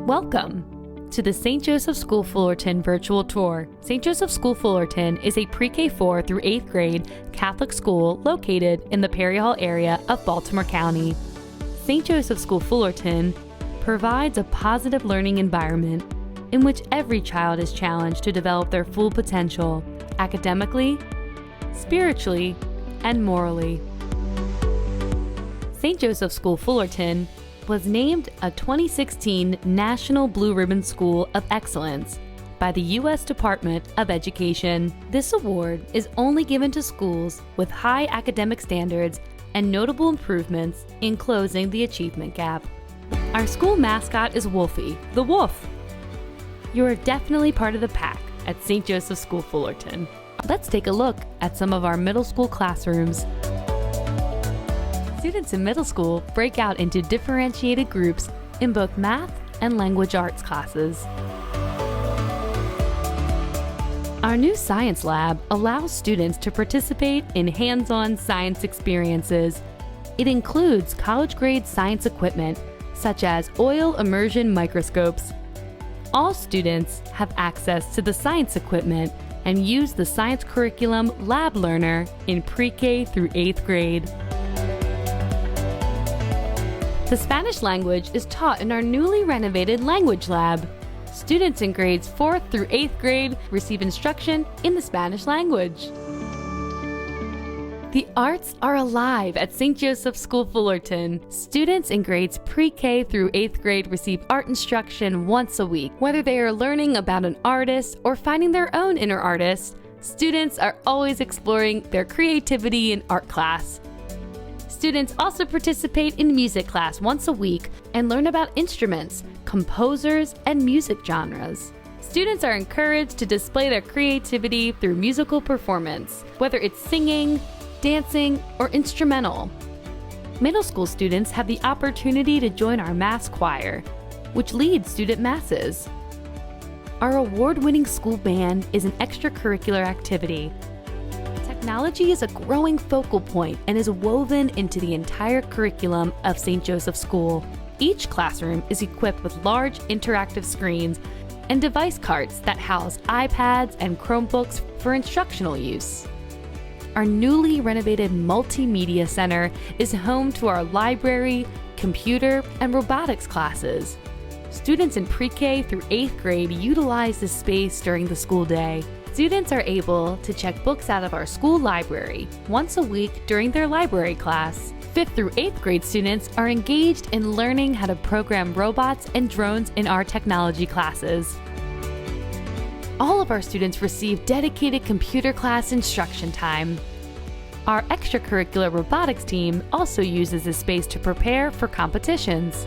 Welcome to the St. Joseph School Fullerton virtual tour. St. Joseph School Fullerton is a pre-K 4 through 8th grade Catholic school located in the Perry Hall area of Baltimore County. St. Joseph School Fullerton provides a positive learning environment in which every child is challenged to develop their full potential, academically, spiritually, and morally. St. Joseph School Fullerton was named a 2016 National Blue Ribbon School of Excellence by the U.S. Department of Education. This award is only given to schools with high academic standards and notable improvements in closing the achievement gap. Our school mascot is Wolfie, the wolf. You are definitely part of the pack at St. Joseph School Fullerton. Let's take a look at some of our middle school classrooms. Students in middle school break out into differentiated groups in both math and language arts classes. Our new science lab allows students to participate in hands-on science experiences. It includes college-grade science equipment such as oil immersion microscopes. All students have access to the science equipment and use the science curriculum Lab Learner in pre-K through 8th grade. The Spanish language is taught in our newly renovated language lab. Students in grades 4th through 8th grade receive instruction in the Spanish language. The arts are alive at St. Joseph School Fullerton. Students in grades pre-K through 8th grade receive art instruction once a week. Whether they are learning about an artist or finding their own inner artist, students are always exploring their creativity in art class. Students also participate in music class once a week and learn about instruments, composers, and music genres. Students are encouraged to display their creativity through musical performance, whether it's singing, dancing, or instrumental. Middle school students have the opportunity to join our mass choir, which leads student masses. Our award-winning school band is an extracurricular activity. Technology is a growing focal point and is woven into the entire curriculum of St. Joseph School. Each classroom is equipped with large interactive screens and device carts that house iPads and Chromebooks for instructional use. Our newly renovated multimedia center is home to our library, computer, and robotics classes. Students in pre-K through 8th grade utilize this space during the school day. Students are able to check books out of our school library once a week during their library class. 5th through 8th grade students are engaged in learning how to program robots and drones in our technology classes. All of our students receive dedicated computer class instruction time. Our extracurricular robotics team also uses this space to prepare for competitions.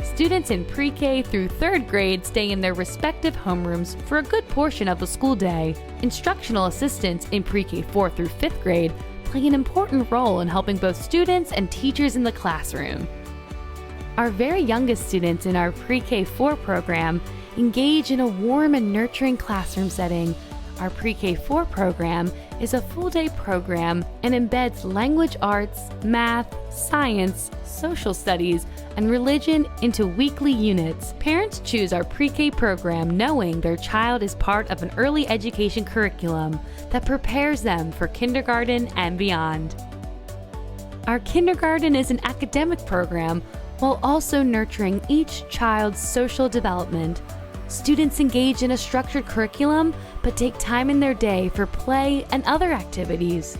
Students in pre-K through 3rd grade stay in their respective homerooms for a good portion of the school day. Instructional assistants in pre-K 4 through 5th grade play an important role in helping both students and teachers in the classroom. Our very youngest students in our pre-K 4 program engage in a warm and nurturing classroom setting. Our pre-K 4 program is a full-day program and embeds language arts, math, science, social studies, and religion into weekly units. Parents choose our pre-K program knowing their child is part of an early education curriculum that prepares them for kindergarten and beyond. Our kindergarten is an academic program while also nurturing each child's social development. Students engage in a structured curriculum but take time in their day for play and other activities.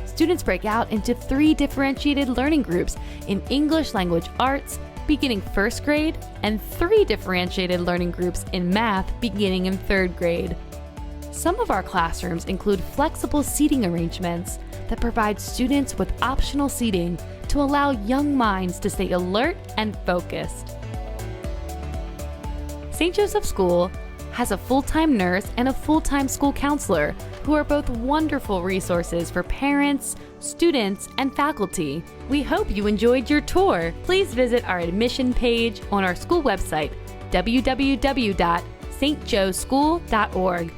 Students break out into 3 differentiated learning groups in English language arts beginning 1st grade and 3 differentiated learning groups in math beginning in 3rd grade. Some of our classrooms include flexible seating arrangements that provide students with optional seating to allow young minds to stay alert and focused. St. Joseph School has a full-time nurse and a full-time school counselor who are both wonderful resources for parents, students, and faculty. We hope you enjoyed your tour. Please visit our admission page on our school website, www.stjoschool.org.